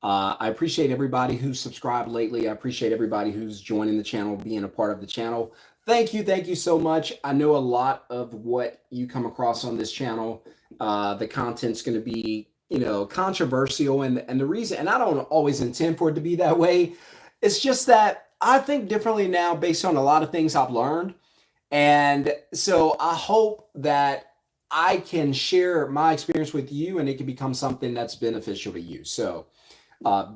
I appreciate everybody who's subscribed lately. I appreciate everybody who's joining the channel, being a part of the channel. Thank you so much. I know a lot of what you come across on this channel, the content's going to be, controversial, and the reason, and I don't always intend for it to be that way. It's just that I think differently now based on a lot of things I've learned, and so I hope that I can share my experience with you, and it can become something that's beneficial to you. So.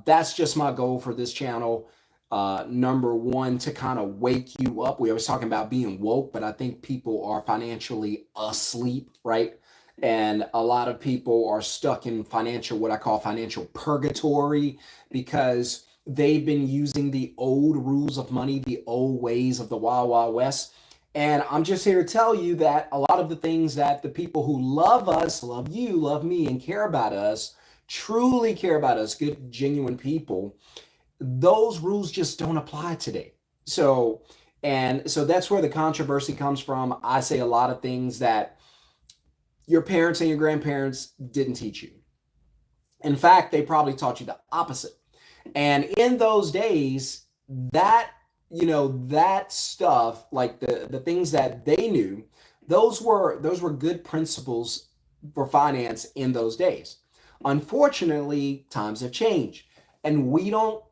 That's just my goal for this channel. Number one, to kind of wake you up. We always talking about being woke, but I think people are financially asleep, right? And a lot of people are stuck in what I call financial purgatory, because they've been using the old rules of money, the old ways of the Wild Wild West. And I'm just here to tell you that a lot of the things that the people who love us, love you, love me, and care about us, truly care about us, good, genuine people, those rules just don't apply today. So that's where the controversy comes from. I say a lot of things that your parents and your grandparents didn't teach you. In fact, they probably taught you the opposite. And in those days, that stuff, like the things that they knew, those were good principles for finance in those days. Unfortunately, times have changed, and we don't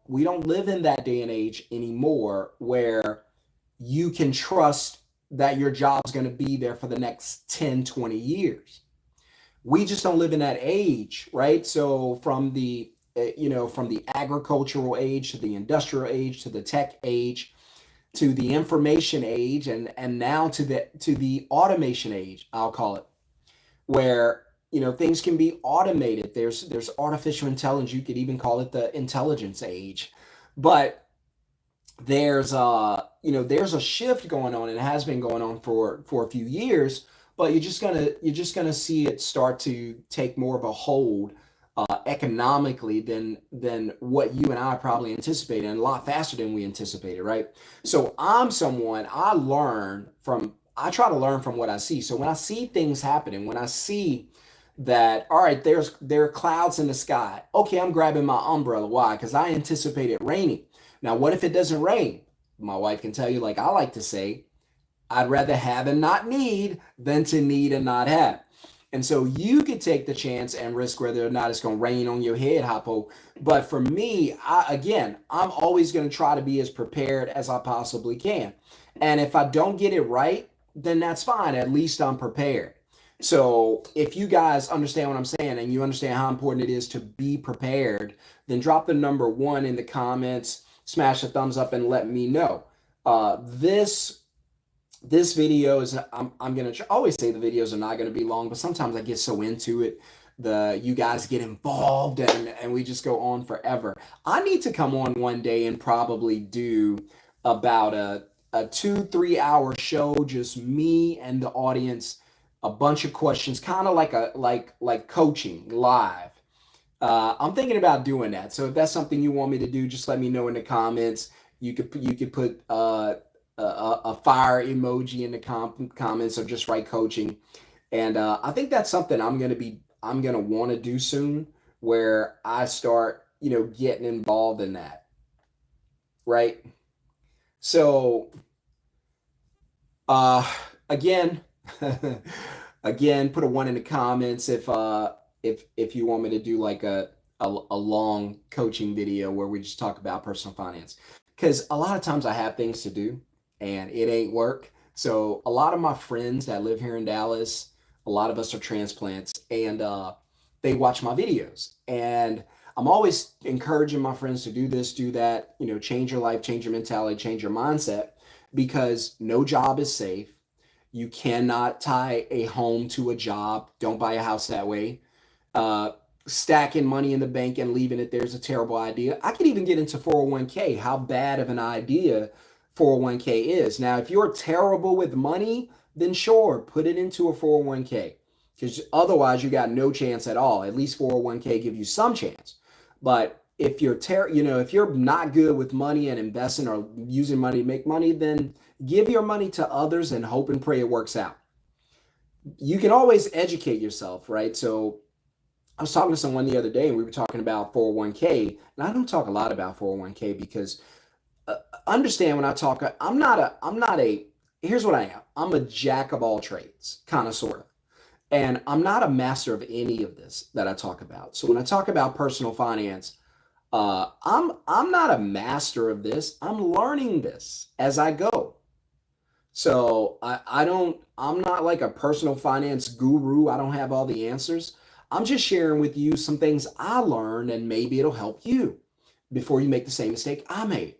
live in that day and age anymore where you can trust that your job's going to be there for the next 10, 20 years. We just don't live in that age, right? So from the agricultural age to the industrial age to the tech age to the information age, and now to the automation age, I'll call it, where things can be automated. There's artificial intelligence. You could even call it the intelligence age. But there's a shift going on, and it has been going on for a few years. But you're just gonna see it start to take more of a hold, economically, than what you and I probably anticipated, and a lot faster than we anticipated, right? So I try to learn from what I see. So when I see things happening, when I see that, all right, there are clouds in the sky. Okay, I'm grabbing my umbrella. Why? Because I anticipate it raining. Now, what if it doesn't rain? My wife can tell you, like I like to say, I'd rather have and not need than to need and not have. And so you could take the chance and risk whether or not it's going to rain on your head, Hoppo. But for me, I'm always going to try to be as prepared as I possibly can. And if I don't get it right, then that's fine. At least I'm prepared. So if you guys understand what I'm saying, and you understand how important it is to be prepared, then drop the number one in the comments, smash a thumbs up, and let me know. This video is, I'm gonna always say the videos are not gonna be long, but sometimes I get so into it, you guys get involved, and we just go on forever. I need to come on one day and probably do about a 2-3 hour show, just me and the audience, a bunch of questions, kind of like coaching live. I'm thinking about doing that. So if that's something you want me to do, just let me know in the comments. You could put a fire emoji in the comments, or just write coaching. And I think that's something I'm gonna want to do soon, where I start getting involved in that, right? So again, again, put a one in the comments if you want me to do like a long coaching video where we just talk about personal finance, because a lot of times I have things to do and it ain't work. So a lot of my friends that live here in Dallas, a lot of us are transplants, and they watch my videos, and I'm always encouraging my friends to do this, do that, change your life, change your mentality, change your mindset, because no job is safe. You cannot tie a home to a job. Don't buy a house that way. Uh, Stacking money in the bank and leaving it there's a terrible idea. I could even get into 401k, how bad of an idea 401k is. Now, if you're terrible with money, then sure, put it into a 401k, because otherwise you got no chance at all. At least 401k give you some chance. But if if you're not good with money and investing or using money to make money, then give your money to others and hope and pray it works out. You can always educate yourself, right? So I was talking to someone the other day and we were talking about 401k, and I don't talk a lot about 401k because understand when I talk, I'm not a, here's what I am. I'm a jack of all trades, kind of, sort of. And I'm not a master of any of this that I talk about. So when I talk about personal finance, I'm not a master of this. I'm learning this as I go. So I'm not like a personal finance guru. I don't have all the answers. I'm just sharing with you some things I learned and maybe it'll help you before you make the same mistake I made.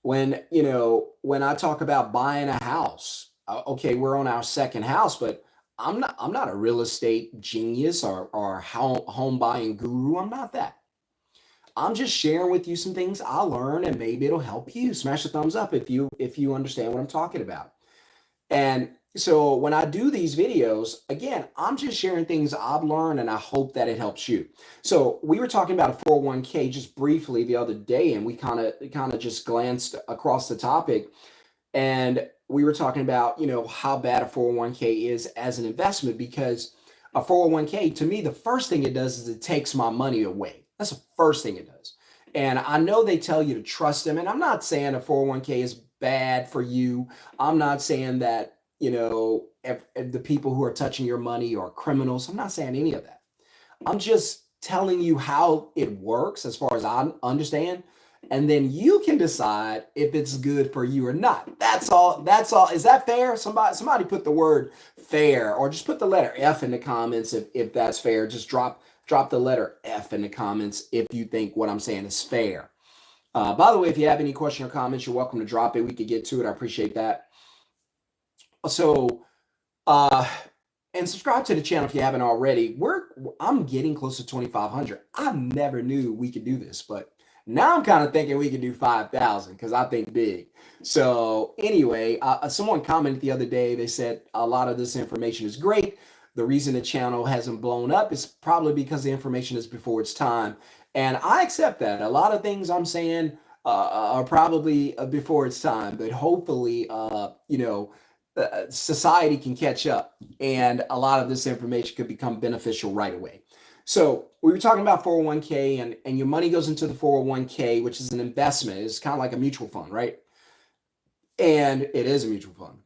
When I talk about buying a house, okay, we're on our second house, but I'm not a real estate genius or home buying guru. I'm not that. I'm just sharing with you some things I learned and maybe it'll help you. Smash the thumbs up if you understand what I'm talking about. And so when I do these videos, again, I'm just sharing things I've learned and I hope that it helps you. So we were talking about a 401k just briefly the other day, and we kind of just glanced across the topic, and we were talking about, how bad a 401k is as an investment, because a 401k, to me, the first thing it does is it takes my money away. That's the first thing it does. And I know they tell you to trust them. And I'm not saying a 401k is bad for you. I'm not saying that, if the people who are touching your money are criminals. I'm not saying any of that. I'm just telling you how it works as far as I understand. And then you can decide if it's good for you or not. That's all. That's all. Is that fair? Somebody put the word fair, or just put the letter F in the comments if that's fair. Just drop the letter F in the comments if you think what I'm saying is fair. By the way, if you have any question or comments, you're welcome to drop it. We could get to it. I appreciate that. So, uh, and subscribe to the channel if you haven't already. I'm getting close to 2,500. I never knew we could do this, but now I'm kind of thinking we could do 5,000 because I think big. So anyway, someone commented the other day. They said a lot of this information is great. The reason the channel hasn't blown up is probably because the information is before its time. And I accept that. A lot of things I'm saying are probably before its time, but hopefully, society can catch up and a lot of this information could become beneficial right away. So we were talking about 401k, and your money goes into the 401k, which is an investment. It's kind of like a mutual fund, right? And it is a mutual fund.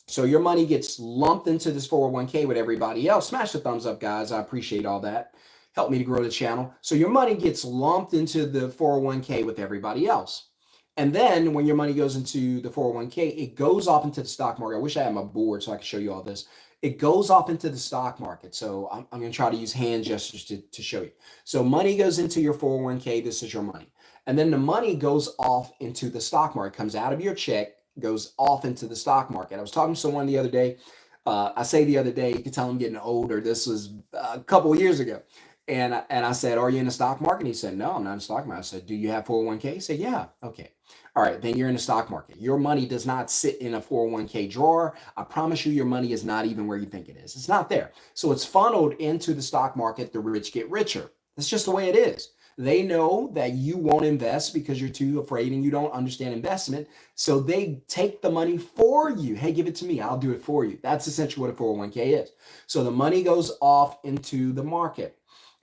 So your money gets lumped into this 401k with everybody else. Smash the thumbs up, guys. I appreciate all that. Help me to grow the channel. So your money gets lumped into the 401k with everybody else. And then when your money goes into the 401k, it goes off into the stock market. I wish I had my board so I could show you all this. It goes off into the stock market. So I'm going to try to use hand gestures to show you. So money goes into your 401k. This is your money. And then the money goes off into the stock market, comes out of your check, goes off into the stock market. I was talking to someone the other day. I say the other day, you can tell I'm getting older. This was a couple of years ago. And I said, are you in the stock market? He said, no, I'm not in the stock market. I said, do you have 401k? He said, yeah. Okay. All right. Then you're in the stock market. Your money does not sit in a 401k drawer. I promise you, your money is not even where you think it is. It's not there. So it's funneled into the stock market. The rich get richer. That's just the way it is. They know that you won't invest because you're too afraid and you don't understand investment. So they take the money for you. Hey, give it to me. I'll do it for you. That's essentially what a 401k is. So the money goes off into the market.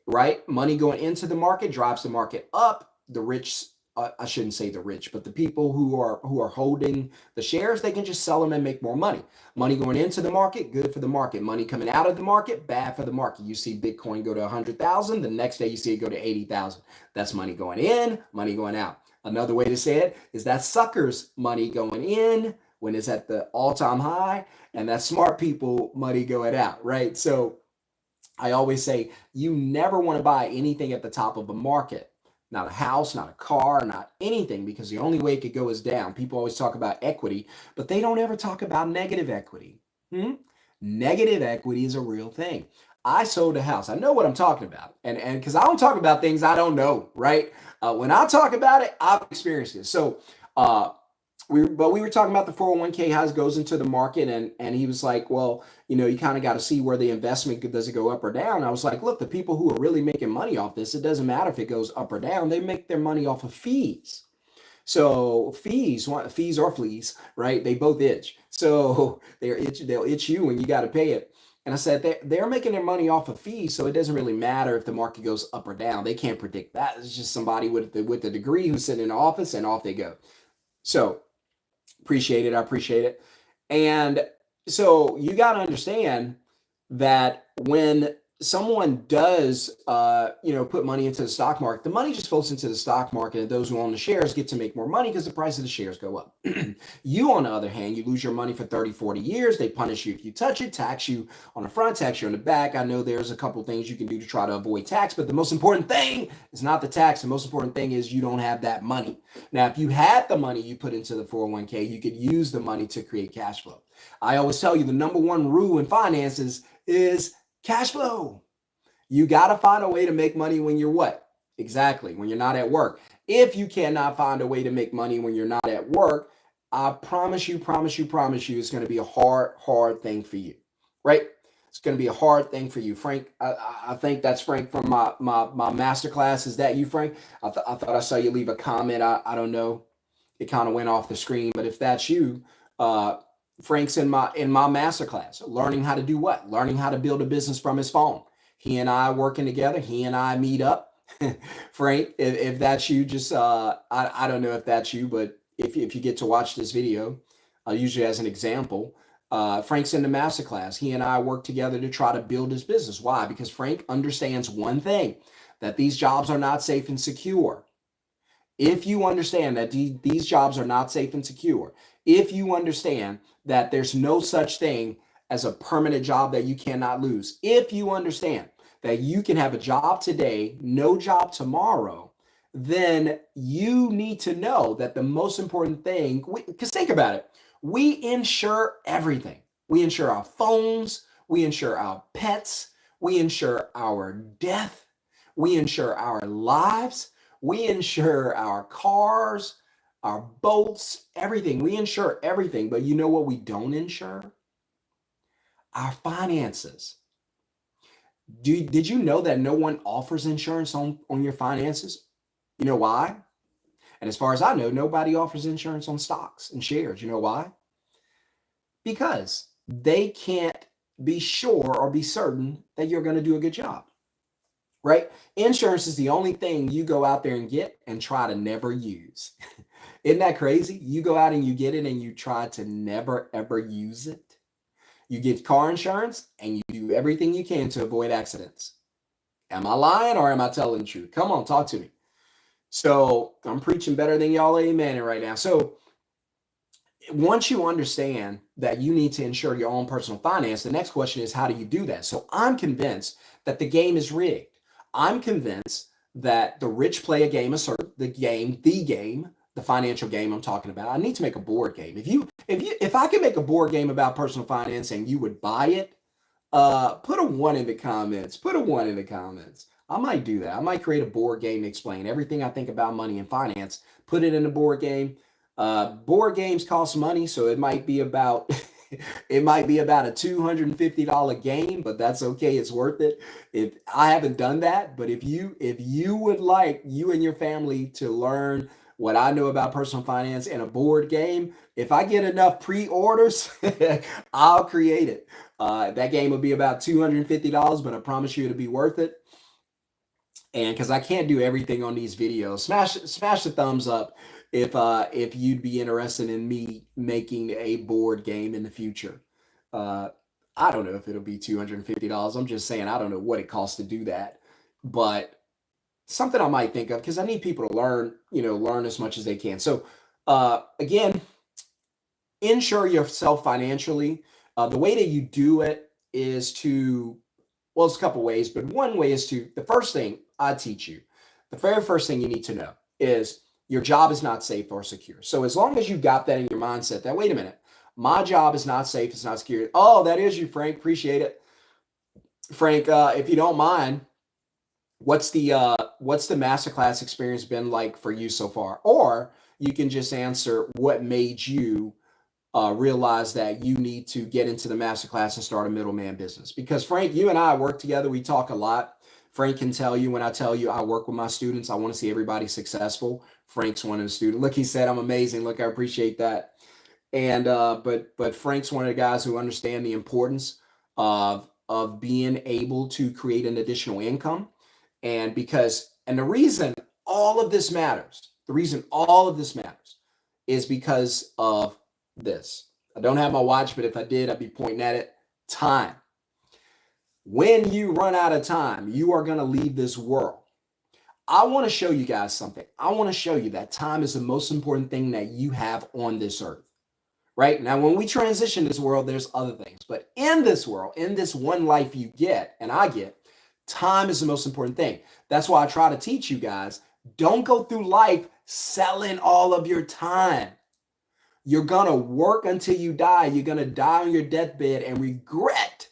Right? Money going into the market drives the market up. The rich, I shouldn't say the rich, but the people who are holding the shares, they can just sell them and make more money. Money going into the market, good for the market. Money coming out of the market, bad for the market. You see Bitcoin go to 100,000. The next day you see it go to 80,000. That's money going in, money going out. Another way to say it is that suckers money going in when it's at the all-time high, and that smart people money going out, right? So I always say you never want to buy anything at the top of the market. Not a house, not a car, not anything, because the only way it could go is down. People always talk about equity, but they don't ever talk about negative equity. Negative equity is a real thing. I sold a house. I know what I'm talking about. And because I don't talk about things I don't know, right? When I talk about it, I've experienced it. So we were talking about the 401k, how it goes into the market, and he was like, well, you kind of got to see where the investment, does it go up or down? I was like, look, the people who are really making money off this, it doesn't matter if it goes up or down. They make their money off of fees. So fees or fleas, right? They both itch. So they'll itch you and you got to pay it. And I said, they're making their money off of fees, so it doesn't really matter if the market goes up or down. They can't predict that. It's just somebody with the degree who's sitting in the office, and off they go. So appreciate it. I appreciate it. And so you got to understand that when someone does, put money into the stock market, the money just flows into the stock market, and those who own the shares get to make more money because the price of the shares go up. You, on the other hand, you lose your money for 30, 40 years. They punish you if you touch it, tax you on the front, tax you on the back. I know there's a couple things you can do to try to avoid tax, but the most important thing is not the tax. The most important thing is you don't have that money. Now, if you had the money you put into the 401k, you could use the money to create cash flow. I always tell you the number one rule in finances is cash flow. You got to find a way to make money when you're what? Exactly, when you're not at work. If you cannot find a way to make money when you're not at work, I promise you, it's going to be a hard thing for you, right? It's going to be a hard thing for you. Frank, I think that's Frank from my masterclass. Is that you, Frank? I thought I saw you leave a comment. I don't know. It kind of went off the screen, but if that's you, Frank's in my masterclass, learning how to do what? Learning how to build a business from his phone. He and I working together. He and I meet up. Frank, if that's you, just I don't know if that's you, but if you get to watch this video, usually as an example, Frank's in the masterclass. He and I work together to try to build his business. Why? Because Frank understands one thing, that these jobs are not safe and secure. If you understand that these jobs are not safe and secure, if you understand that there's no such thing as a permanent job that you cannot lose, if you understand that you can have a job today, no job tomorrow, then you need to know that the most important thing, because think about it, we insure everything. We insure our phones, we insure our pets, we insure our death, we insure our lives, we insure our cars, our boats, everything. We insure everything, but you know what we don't insure? Our finances. Did you know that no one offers insurance on your finances? You know why? And as far as I know, nobody offers insurance on stocks and shares. You know why? Because they can't be sure or be certain that you're going to do a good job, right? Insurance is the only thing you go out there and get and try to never use. Isn't that crazy? You go out and you get it and you try to never, ever use it. You get car insurance and you do everything you can to avoid accidents. Am I lying or am I telling the truth? Come on, talk to me. So I'm preaching better than y'all amen right now. So once you understand that you need to insure your own personal finance, the next question is, how do you do that? So I'm convinced that the game is rigged. I'm convinced that the rich play a game, the financial game I'm talking about. I need to make a board game. If I can make a board game about personal finance and you would buy it, put a 1 in the comments. Put a 1 in the comments. I might do that. I might create a board game to explain everything I think about money and finance. Put it in a board game. Board games cost money, so it might be about it might be about a $250 game, but that's okay. It's worth it. If I haven't done that, but if you would like you and your family to learn what I know about personal finance in a board game, if I get enough pre-orders, I'll create it. That game will be about $250, but I promise you it'll be worth it. And because I can't do everything on these videos, smash the thumbs up if you'd be interested in me making a board game in the future. I don't know if it'll be $250. I'm just saying I don't know what it costs to do that, but something I might think of because I need people to learn as much as they can. So again, insure yourself financially. The way that you do it is to, well, it's a couple ways, but one way is the first thing I teach you, the very first thing you need to know is your job is not safe or secure. So as long as you got that in your mindset that, wait a minute, my job is not safe, it's not secure. Oh, that is you, Frank. Appreciate it. Frank, if you don't mind, what's the masterclass experience been like for you so far? Or you can just answer what made you realize that you need to get into the masterclass and start a middleman business. Because Frank, you and I work together. We talk a lot. Frank can tell you when I tell you I work with my students, I want to see everybody successful. Frank's one of the students. Look, he said, I'm amazing. Look, I appreciate that. And but Frank's one of the guys who understand the importance of of being able to create an additional income. And the reason all of this matters, is because of this. I don't have my watch, but if I did, I'd be pointing at it. Time. When you run out of time, you are going to leave this world. I want to show you guys something. I want to show you that time is the most important thing that you have on this earth. Right? Now, when we transition this world, there's other things. But in this world, in this one life you get, and I get, time is the most important thing. That's why I try to teach you guys, don't go through life selling all of your time. You're going to work until you die. You're going to die on your deathbed and regret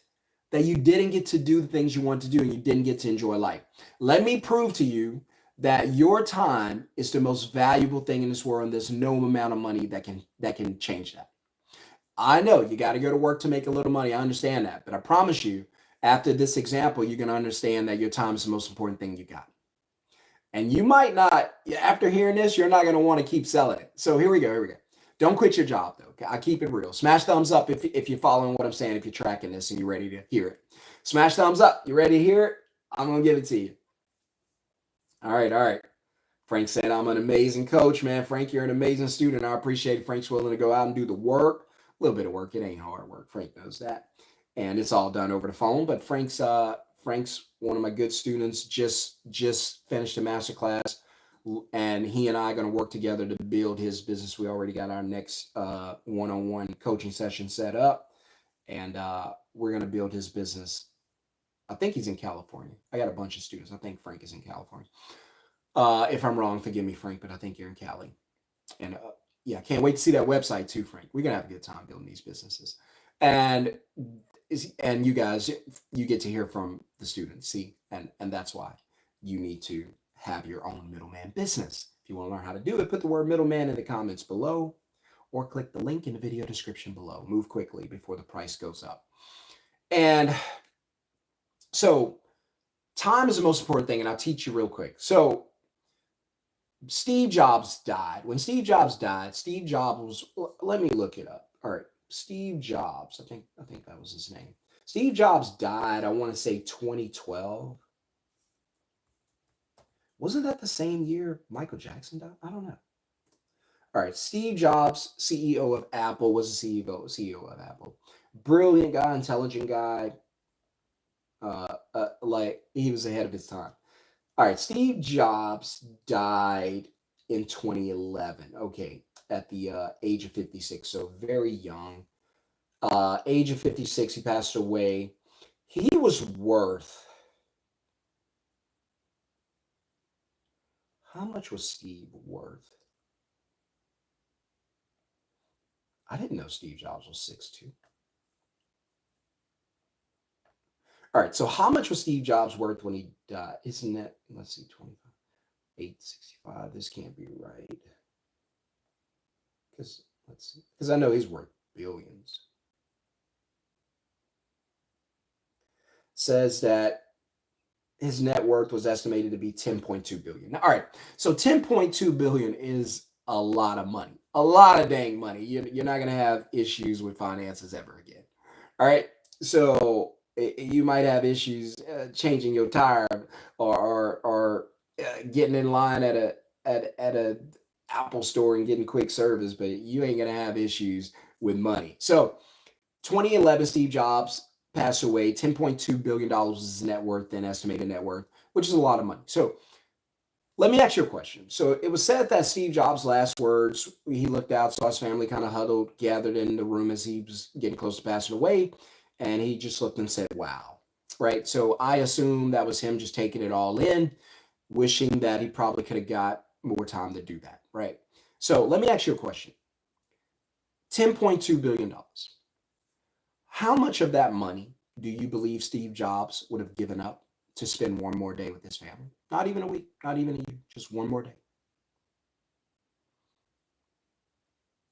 that you didn't get to do the things you want to do and you didn't get to enjoy life. Let me prove to you that your time is the most valuable thing in this world, and there's no amount of money that can change that. I know you got to go to work to make a little money. I understand that. But I promise you, after this example, you're going to understand that your time is the most important thing you got. And you might not, after hearing this, you're not going to want to keep selling it. So here we go. Don't quit your job, though. I keep it real. Smash thumbs up if you're following what I'm saying, if you're tracking this and you're ready to hear it. Smash thumbs up. You ready to hear it? I'm going to give it to you. All right. Frank said, I'm an amazing coach, man. Frank, you're an amazing student. I appreciate it. Frank's willing to go out and do the work. A little bit of work. It ain't hard work. Frank knows that. And it's all done over the phone. But Frank's one of my good students, just finished a master class. And he and I are going to work together to build his business. We already got our next one-on-one coaching session set up. And we're going to build his business. I think he's in California. I got a bunch of students. I think Frank is in California. If I'm wrong, forgive me, Frank, but I think you're in Cali. And yeah, can't wait to see that website too, Frank. We're going to have a good time building these businesses. And you guys, you get to hear from the students, see? And that's why you need to have your own middleman business. If you want to learn how to do it, put the word middleman in the comments below or click the link in the video description below. Move quickly before the price goes up. And so time is the most important thing, and I'll teach you real quick. So Steve Jobs died. When Steve Jobs died, Steve Jobs was, let me look it up. All right, Steve Jobs, I think that was his name. Steve Jobs died, I want to say 2012. Wasn't that the same year Michael Jackson died? I don't know. All right, Steve Jobs, CEO of Apple, was the CEO of Apple. Brilliant guy, intelligent guy. Like he was ahead of his time. All right, Steve Jobs died in 2011. Okay, at the age of 56, so very young. Age of 56, he passed away. He was worth. How much was Steve worth? I didn't know Steve Jobs was 6'2". All right, so how much was Steve Jobs worth when he died? Isn't that, let's see, 25, 865. This can't be right. Because, let's see, because I know he's worth billions. Says that his net worth was estimated to be 10.2 billion. Now, all right, so 10.2 billion is a lot of money, a lot of dang money. You're not going to have issues with finances ever again. All right, so you might have issues changing your tire or getting in line at a Apple store and getting quick service, but you ain't gonna have issues with money. So 2011, Steve Jobs passed away. $10.2 billion was his net worth, then estimated net worth, which is a lot of money. So let me ask you a question. So it was said that Steve Jobs' last words, he looked out, saw his family kind of huddled, gathered in the room as he was getting close to passing away. And he just looked and said, wow, right? So I assume that was him just taking it all in, wishing that he probably could have got more time to do that, right? So let me ask you a question. $10.2 billion. How much of that money do you believe Steve Jobs would have given up to spend one more day with his family? Not even a week, not even a year, just one more day.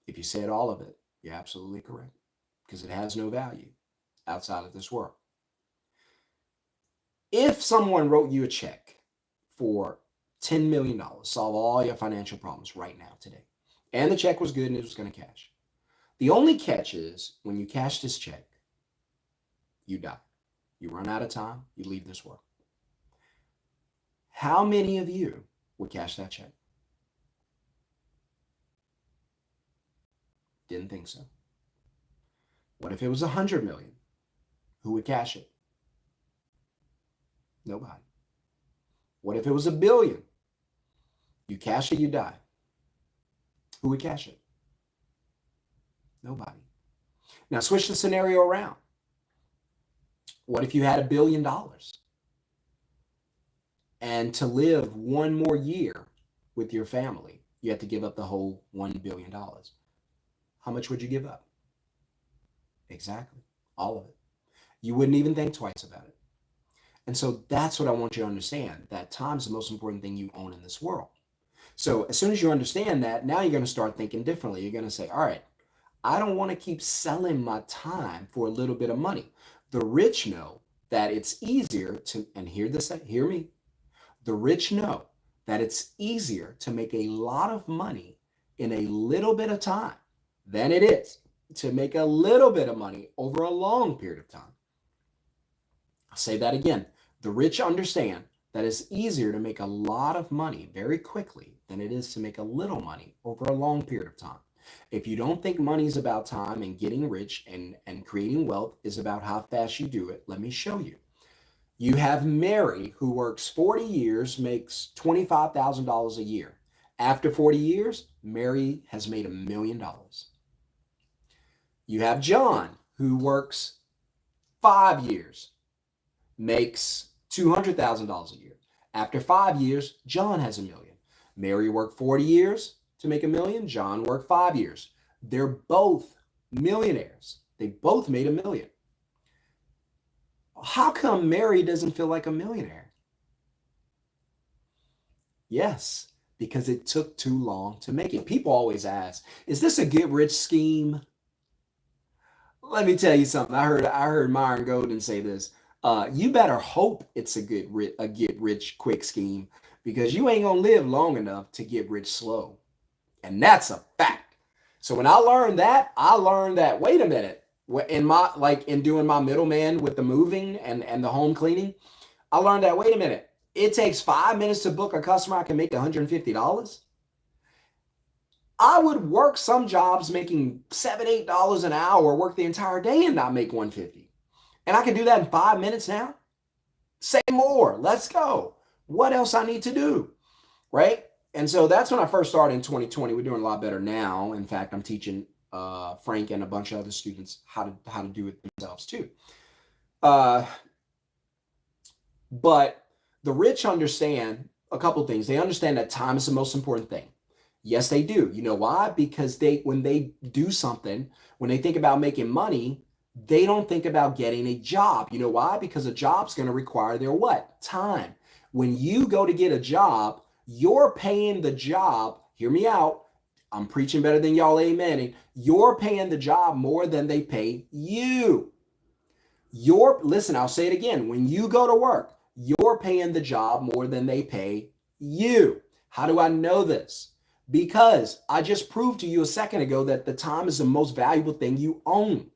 If you said all of it, you're absolutely correct, because it has no value outside of this world. If someone wrote you a check for $10 million, solve all your financial problems right now, today, and the check was good and it was going to cash. The only catch is when you cash this check, you die. You run out of time, you leave this world. How many of you would cash that check? Didn't think so. What if it was 100 million? Who would cash it? Nobody. What if it was 1 billion? You cash it, you die. Who would cash it? Nobody. Now switch the scenario around. What if you had $1 billion? And to live one more year with your family, you have to give up the whole $1 billion. How much would you give up? Exactly. All of it. You wouldn't even think twice about it. And so that's what I want you to understand, that time is the most important thing you own in this world. So as soon as you understand that, now you're going to start thinking differently. You're going to say, all right, I don't want to keep selling my time for a little bit of money. The rich know that it's easier to, and hear me. The rich know that it's easier to make a lot of money in a little bit of time than it is to make a little bit of money over a long period of time. I'll say that again. The rich understand that it's easier to make a lot of money very quickly than it is to make a little money over a long period of time. If you don't think money is about time and getting rich and creating wealth is about how fast you do it, let me show you. You have Mary, who works 40 years, makes $25,000 a year. After 40 years, Mary has made $1 million. You have John, who works 5 years, makes $200,000 a year. After 5 years, John has $1 million. Mary worked 40 years to make $1 million. John worked 5 years. They're both millionaires. They both made $1 million. How come Mary doesn't feel like a millionaire? Yes, because it took too long to make it. People always ask, is this a get-rich scheme? Let me tell you something. I heard Myron Golden say this. You better hope it's a get-rich-quick scheme, because you ain't gonna live long enough to get rich slow. And that's a fact. So when I learned that, wait a minute, in doing my middleman with the moving and the home cleaning, I learned that, wait a minute, it takes 5 minutes to book a customer. I can make $150. I would work some jobs making $7, $8 an hour, work the entire day and not make $150. And I can do that in 5 minutes now. Say more. Let's go. What else I need to do, right? And so that's when I first started in 2020. We're doing a lot better now. In fact, I'm teaching Frank and a bunch of other students how to do it themselves too. But the rich understand a couple things. They understand that time is the most important thing. Yes, they do. You know why? Because when they do something, when they think about making money, they don't think about getting a job. You know why? Because a job's going to require their what? Time. When you go to get a job, you're paying the job. Hear me out. I'm preaching better than y'all amening. You're paying the job more than they pay you. Listen, I'll say it again. When you go to work, you're paying the job more than they pay you. How do I know this? Because I just proved to you a second ago that the time is the most valuable thing you own.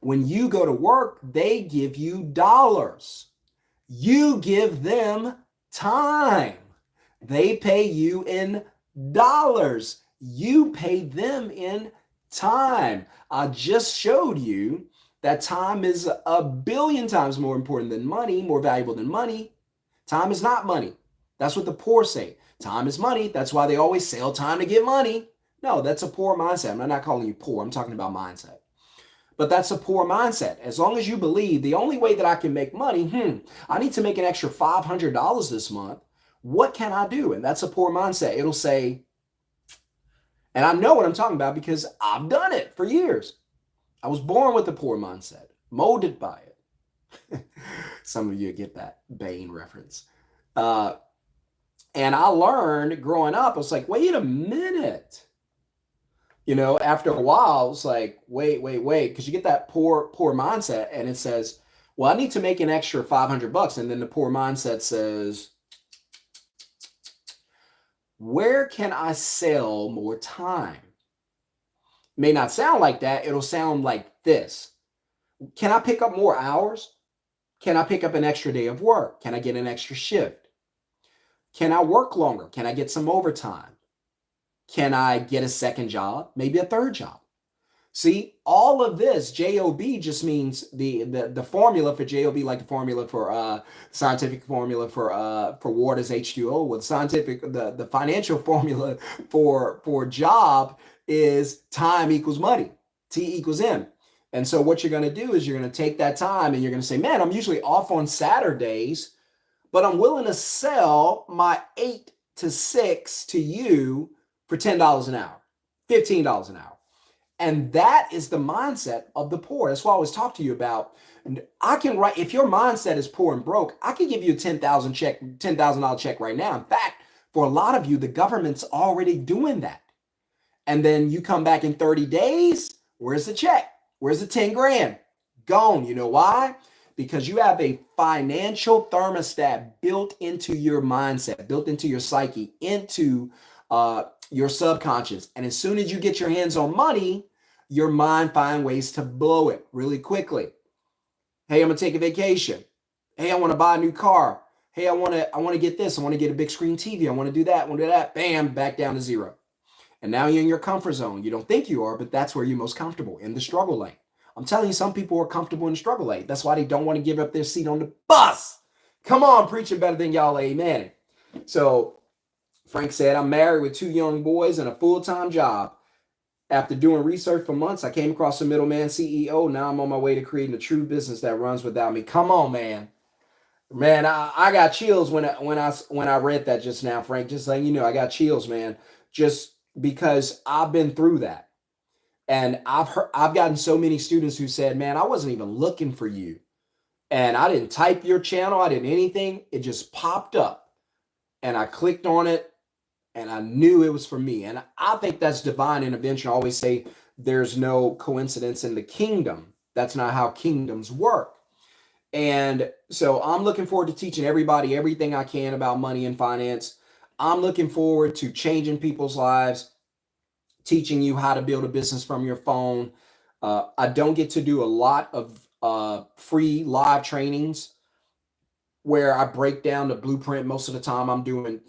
When you go to work, they give you dollars. You give them time. They pay you in dollars. You pay them in time. I just showed you that time is 1 billion times more important than money, more valuable than money. Time is not money. That's what the poor say. Time is money. That's why they always sell time to get money. No, that's a poor mindset. I'm not calling you poor. I'm talking about mindset. But that's a poor mindset. As long as you believe the only way that I can make money, I need to make an extra $500 this month. What can I do? And that's a poor mindset. It'll say, and I know what I'm talking about because I've done it for years. I was born with a poor mindset, molded by it. Some of you get that Bane reference. And I learned growing up, I was like, wait a minute. You know, after a while, it's like, wait, because you get that poor mindset, and it says, well, I need to make an extra $500, and then the poor mindset says, where can I sell more time? It may not sound like that. It'll sound like this. Can I pick up more hours? Can I pick up an extra day of work? Can I get an extra shift? Can I work longer? Can I get some overtime? Can I get a second job? Maybe a third job? See, all of this, JOB just means the formula for JOB, like the formula for scientific formula for water is H2O. Well, the financial formula for job is time equals money. T equals M. And so what you're going to do is you're going to take that time and you're going to say, man, I'm usually off on Saturdays, but I'm willing to sell my 8 to 6 to you for $10 an hour, $15 an hour. And that is the mindset of the poor. That's why I always talk to you about. I can write, if your mindset is poor and broke, I can give you a $10,000 check right now. In fact, for a lot of you, the government's already doing that. And then you come back in 30 days, where's the check? Where's the 10 grand? Gone. You know why? Because you have a financial thermostat built into your mindset, built into your psyche, into your subconscious. And as soon as you get your hands on money, your mind finds ways to blow it really quickly. Hey, I'm gonna take a vacation. Hey, I want to buy a new car. Hey, I want to get this. I want to get a big screen TV. I want to do that. I want to do that. Bam, back down to zero. And now you're in your comfort zone. You don't think you are, but that's where you're most comfortable, in the struggle lane. I'm telling you, some people are comfortable in the struggle lane. That's why they don't want to give up their seat on the bus. Come on, preaching better than y'all, amen. So Frank said, I'm married with 2 young boys and a full-time job. After doing research for months, I came across the Middleman CEO. Now I'm on my way to creating a true business that runs without me. Come on, man. Man, I got chills when I read that just now, Frank. Just letting you know, I got chills, man. Just because I've been through that. And I've gotten so many students who said, man, I wasn't even looking for you. And I didn't type your channel. I didn't anything. It just popped up. And I clicked on it. And I knew it was for me. And I think that's divine intervention. I always say there's no coincidence in the kingdom. That's not how kingdoms work. And so I'm looking forward to teaching everybody everything I can about money and finance. I'm looking forward to changing people's lives, teaching you how to build a business from your phone. I don't get to do a lot of free live trainings where I break down the blueprint. Most of the time I'm doing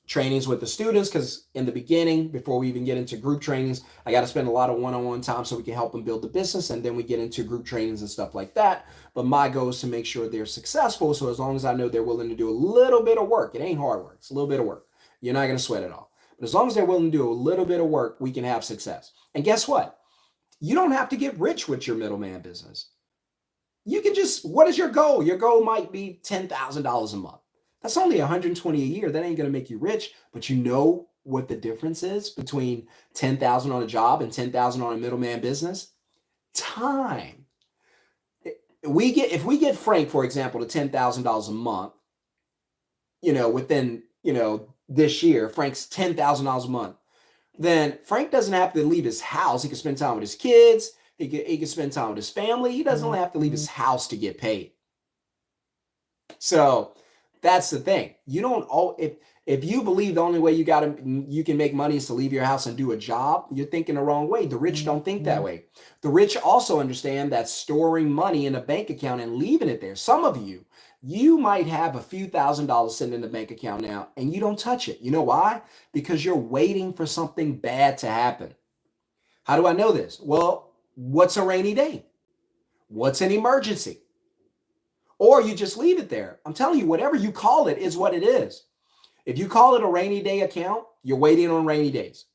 trainings with the students, because in the beginning, before we even get into group trainings, I got to spend a lot of one-on-one time so we can help them build the business, and then we get into group trainings and stuff like that. But my goal is to make sure they're successful. So as long as I know they're willing to do a little bit of work, it ain't hard work, it's a little bit of work. You're not going to sweat it all. But as long as they're willing to do a little bit of work, we can have success. And guess what? You don't have to get rich with your middleman business. You can just, what is your goal? Your goal might be $10,000 a month. That's only $120 a year. That ain't going to make you rich, but you know what the difference is between $10,000 on a job and $10,000 on a middleman business? Time. If we get Frank, for example, to $10,000 a month, within, this year, Frank's $10,000 a month, then Frank doesn't have to leave his house. He can spend time with his kids. He can spend time with his family. He doesn't have to leave his house to get paid. So that's the thing. You don't, if you believe the only way you can make money is to leave your house and do a job, you're thinking the wrong way. The rich don't think that way. The rich also understand that storing money in a bank account and leaving it there. Some of you might have a few $1,000s sitting in the bank account now and you don't touch it. You know why? Because you're waiting for something bad to happen. How do I know this? Well, what's a rainy day? What's an emergency? Or you just leave it there. I'm telling you, whatever you call it is what it is. If you call it a rainy day account, you're waiting on rainy days.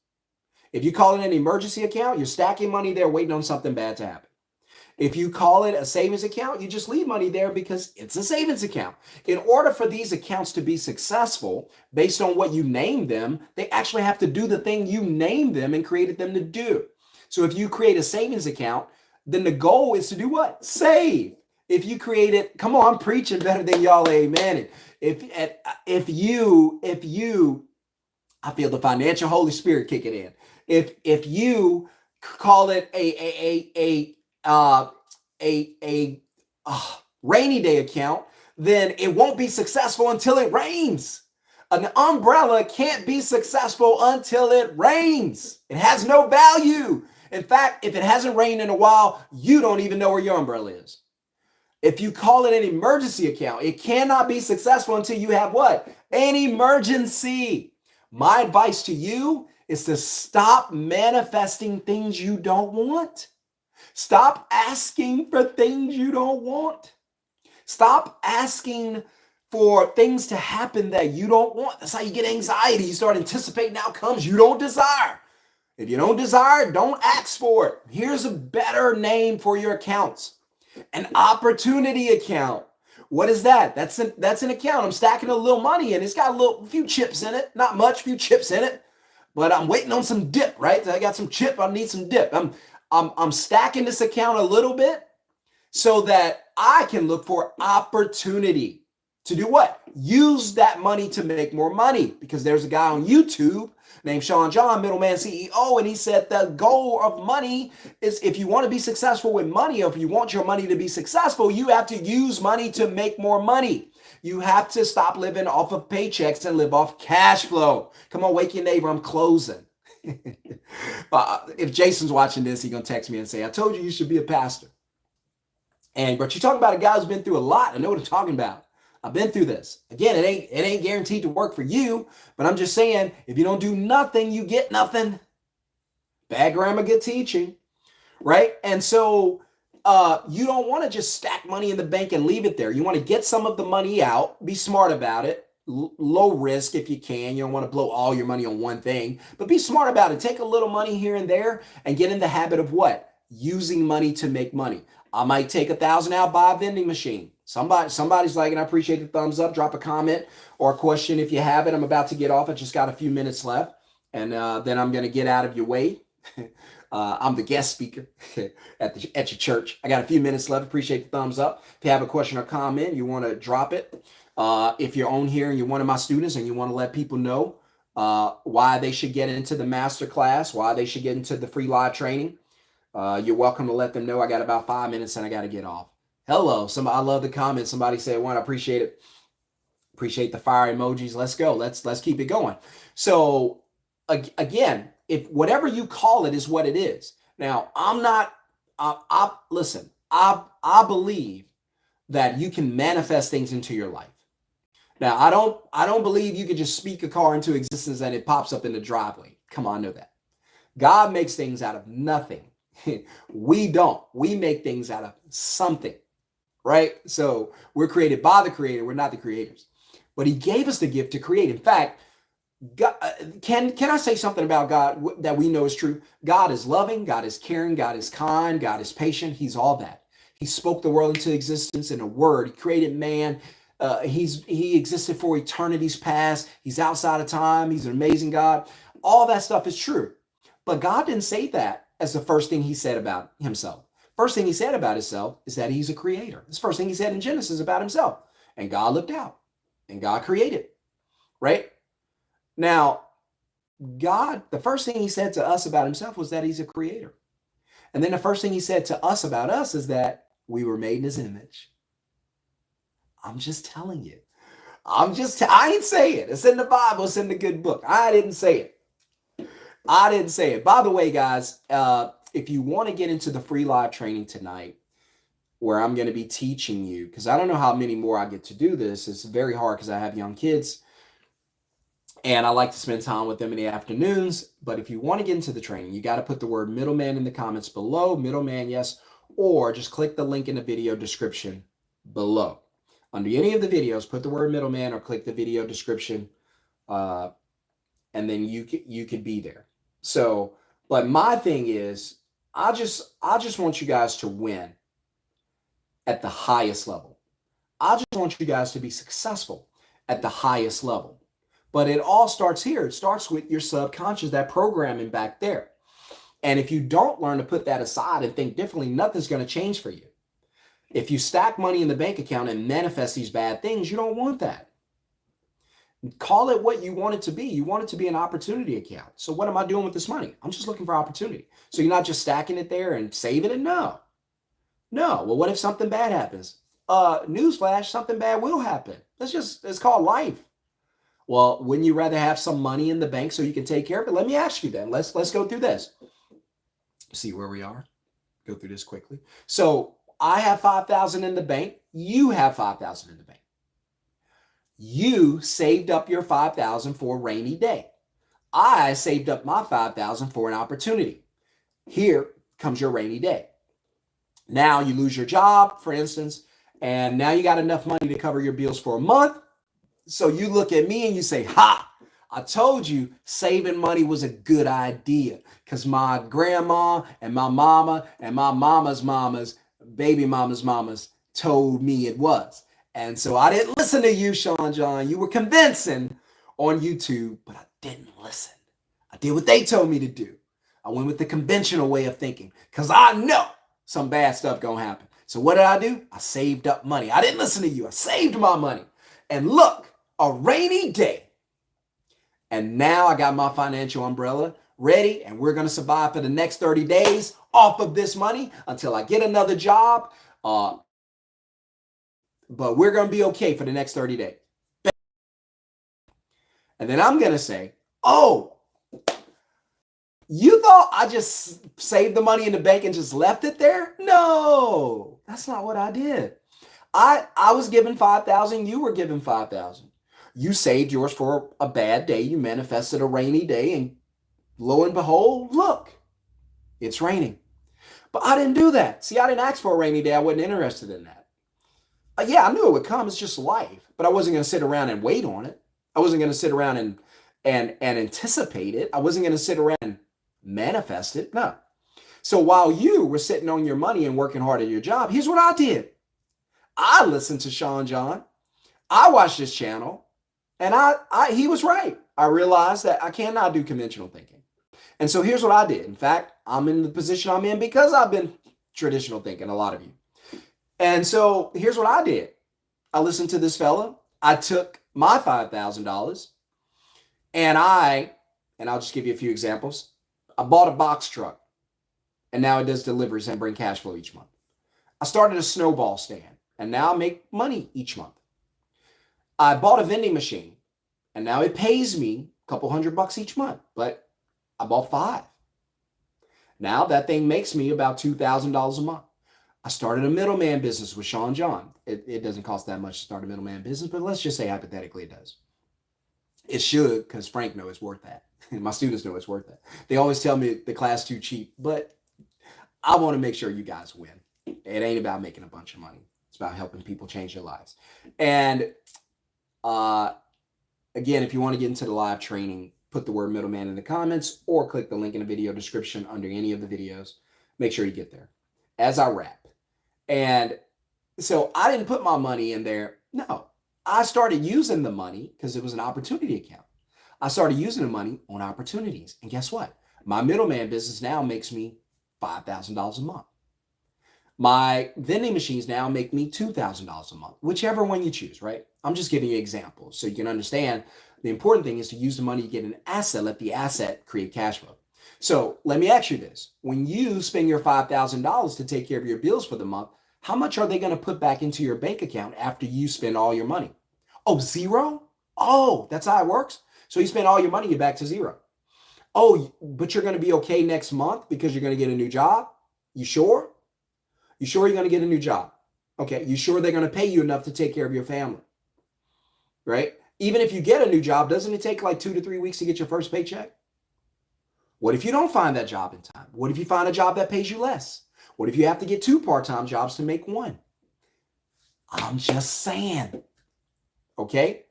If you call it an emergency account, you're stacking money there waiting on something bad to happen. If you call it a savings account, you just leave money there because it's a savings account. In order for these accounts to be successful, based on what you name them, they actually have to do the thing you named them and created them to do. So if you create a savings account, then the goal is to do what? Save. If you create it, come on, I'm preaching better than y'all, amen. If you, I feel the financial Holy Spirit kicking in. If you call it a rainy day account, then it won't be successful until it rains. An umbrella can't be successful until it rains. It has no value. In fact, if it hasn't rained in a while, you don't even know where your umbrella is. If you call it an emergency account, it cannot be successful until you have what? An emergency. My advice to you is to stop manifesting things you don't want. Stop asking for things you don't want. Stop asking for things to happen that you don't want. That's how you get anxiety. You start anticipating outcomes you don't desire. If you don't desire, don't ask for it. Here's a better name for your accounts. An opportunity account. What is that? That's an account. I'm stacking a little money and it's got a few chips in it. Not much, few chips in it. But I'm waiting on some dip, right? I got some chip. I need some dip. I'm stacking this account a little bit so that I can look for opportunity to do what? Use that money to make more money. Because there's a guy on YouTube named Shon-Jhon, Middleman CEO, and he said the goal of money is, if you want to be successful with money, or if you want your money to be successful, you have to use money to make more money. You have to stop living off of paychecks and live off cash flow. Come on, wake your neighbor, I'm closing. If Jason's watching this, he's going to text me and say, I told you you should be a pastor. But you're talking about a guy who's been through a lot. I know what I'm talking about. I've been through this. Again, it ain't guaranteed to work for you, but I'm just saying, if you don't do nothing, you get nothing. Bad grammar, good teaching, right? And so you don't want to just stack money in the bank and leave it there. You want to get some of the money out, be smart about it, low risk if you can. You don't want to blow all your money on one thing, but be smart about it. Take a little money here and there and get in the habit of what? Using money to make money. I might take $1,000 out, buy a vending machine. Somebody's like, and I appreciate the thumbs up. Drop a comment or a question if you have it. I'm about to get off. I just got a few minutes left, and then I'm going to get out of your way. I'm the guest speaker at your church. I got a few minutes left. Appreciate the thumbs up. If you have a question or comment, you want to drop it. If you're on here and you're one of my students and you want to let people know why they should get into the masterclass, why they should get into the free live training, you're welcome to let them know. I got about 5 minutes and I got to get off. Hello. I love the comments. Somebody said one. I appreciate it. Appreciate the fire emojis. Let's go. Let's keep it going. So again, if whatever you call it is what it is. Now, listen, I believe that you can manifest things into your life. Now, I don't believe you can just speak a car into existence and it pops up in the driveway. Come on, I know that. God makes things out of nothing. We don't. We make things out of something, right? So we're created by the creator. We're not the creators. But he gave us the gift to create. In fact, God, can I say something about God that we know is true? God is loving. God is caring. God is kind. God is patient. He's all that. He spoke the world into existence in a word. He created man. He existed for eternity's past. He's outside of time. He's an amazing God. All that stuff is true. But God didn't say that as the first thing he said about himself. First thing he said about himself is that he's a creator. That's the first thing he said in Genesis about himself. And God looked out and God created, right? Now, God, the first thing he said to us about himself was that he's a creator. And then the first thing he said to us about us is that we were made in his image. I'm just telling you. I didn't say it. It's in the Bible. It's in the good book. I didn't say it. By the way, guys, if you want to get into the free live training tonight, where I'm going to be teaching you, because I don't know how many more I get to do this. It's very hard because I have young kids and I like to spend time with them in the afternoons. But if you want to get into the training, you got to put the word middleman in the comments below. Middleman, yes. Or just click the link in the video description below. Under any of the videos, put the word middleman or click the video description. And then you could be there. So, but my thing is, I just want you guys to win at the highest level. I just want you guys to be successful at the highest level. But it all starts here. It starts with your subconscious, that programming back there. And if you don't learn to put that aside and think differently, nothing's going to change for you. If you stack money in the bank account and manifest these bad things, you don't want that. Call it what you want it to be. You want it to be an opportunity account. So what am I doing with this money? I'm just looking for opportunity. So you're not just stacking it there and saving it? No. Well, what if something bad happens? Newsflash, something bad will happen. It's called life. Well, wouldn't you rather have some money in the bank so you can take care of it? Let me ask you then. Let's go through this. See where we are. Go through this quickly. So I have 5,000 in the bank. You have 5,000 in the bank. You saved up your 5,000 for a rainy day. I saved up my 5,000 for an opportunity. Here comes your rainy day. Now you lose your job, for instance, and now you got enough money to cover your bills for a month. So you look at me and you say, ha, I told you saving money was a good idea because my grandma and my mama and my mama's mamas, baby mama's mamas told me it was. And so I didn't listen to you, Shon-Jhon. You were convincing on YouTube, but I didn't listen. I did what they told me to do. I went with the conventional way of thinking because I know some bad stuff gonna happen. So what did I do? I saved up money. I didn't listen to you. I saved my money. And look, a rainy day. And now I got my financial umbrella ready, and we're going to survive for the next 30 days off of this money until I get another job. But we're going to be okay for the next 30 days. And then I'm going to say, oh, you thought I just saved the money in the bank and just left it there? No, that's not what I did. I was given 5,000. You were given 5,000. You saved yours for a bad day. You manifested a rainy day, and lo and behold, look, it's raining. But I didn't do that. See, I didn't ask for a rainy day. I wasn't interested in that. Yeah, I knew it would come. It's just life. But I wasn't going to sit around and wait on it. I wasn't going to sit around and anticipate it. I wasn't going to sit around and manifest it. No. So while you were sitting on your money and working hard at your job, here's what I did. I listened to Shon-Jhon. I watched his channel. And he was right. I realized that I cannot do conventional thinking. And so here's what I did. In fact, I'm in the position I'm in because I've been traditional thinking, a lot of you. And so here's what I did. I listened to this fella. I took my $5,000 and I'll just give you a few examples. I bought a box truck and now it does deliveries and bring cash flow each month. I started a snowball stand and now I make money each month. I bought a vending machine and now it pays me a couple $100 each month, but I bought 5. Now that thing makes me about $2,000 a month. I started a middleman business with Shon-Jhon. It doesn't cost that much to start a middleman business, but let's just say hypothetically it does. It should, because Frank knows it's worth that. My students know it's worth that. They always tell me the class too cheap, but I want to make sure you guys win. It ain't about making a bunch of money. It's about helping people change their lives. And again, if you want to get into the live training, put the word middleman in the comments or click the link in the video description under any of the videos. Make sure you get there as I wrap. And so I didn't put my money in there. No, I started using the money because it was an opportunity account. I started using the money on opportunities. And guess what? My middleman business now makes me $5,000 a month. My vending machines now make me $2,000 a month, whichever one you choose, right? I'm just giving you examples so you can understand the important thing is to use the money to get an asset, let the asset create cash flow. So let me ask you this. When you spend your $5,000 to take care of your bills for the month, how much are they going to put back into your bank account after you spend all your money? Oh, zero? Oh, that's how it works? So you spend all your money, you're back to zero. Oh, but you're going to be okay next month because you're going to get a new job? You sure? You sure you're going to get a new job? Okay. You sure they're going to pay you enough to take care of your family? Right? Even if you get a new job, doesn't it take like 2 to 3 weeks to get your first paycheck? What if you don't find that job in time? What if you find a job that pays you less? What if you have to get 2 part-time jobs to make 1? I'm just saying. Okay?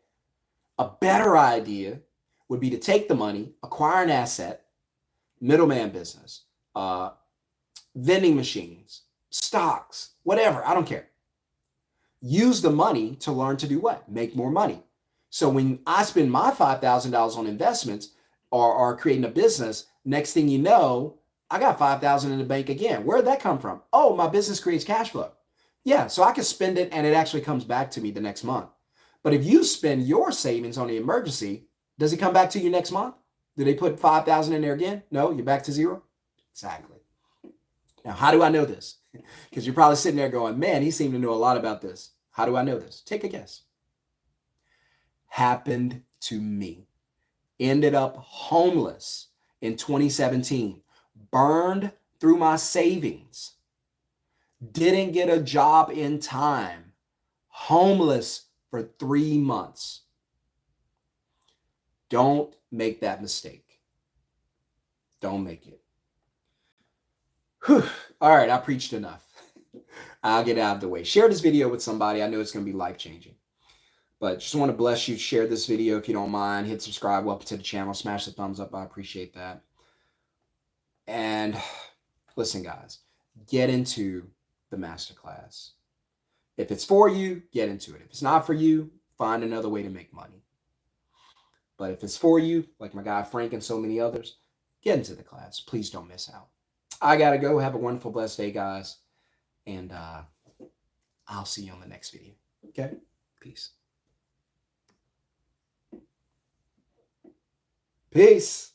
A better idea would be to take the money, acquire an asset, middleman business, vending machines, stocks, whatever, I don't care. Use the money to learn to do what? Make more money. So when I spend my $5,000 on investments or creating a business, next thing you know, I got $5,000 in the bank again. Where'd that come from? Oh, my business creates cash flow. Yeah, so I can spend it and it actually comes back to me the next month. But if you spend your savings on the emergency, does it come back to you next month? Do they put 5,000 in there again? No, you're back to zero? Exactly. Now, how do I know this? Because you're probably sitting there going, man, he seemed to know a lot about this. How do I know this? Take a guess. Happened to me. Ended up homeless in 2017. Burned through my savings. didn't get a job in time, homeless for 3 months. Don't make that mistake. Don't make it. Whew. All right, I preached enough. I'll get out of the way. Share this video with somebody. I know it's going to be life-changing. But just want to bless you. Share this video if you don't mind. Hit subscribe. Welcome to the channel. Smash the thumbs up. I appreciate that. And listen, guys, get into the masterclass. If it's for you, get into it. If it's not for you, find another way to make money. But if it's for you, like my guy Frank and so many others, get into the class. Please don't miss out. I got to go. Have a wonderful, blessed day, guys. And I'll see you on the next video. Okay? Peace. Peace.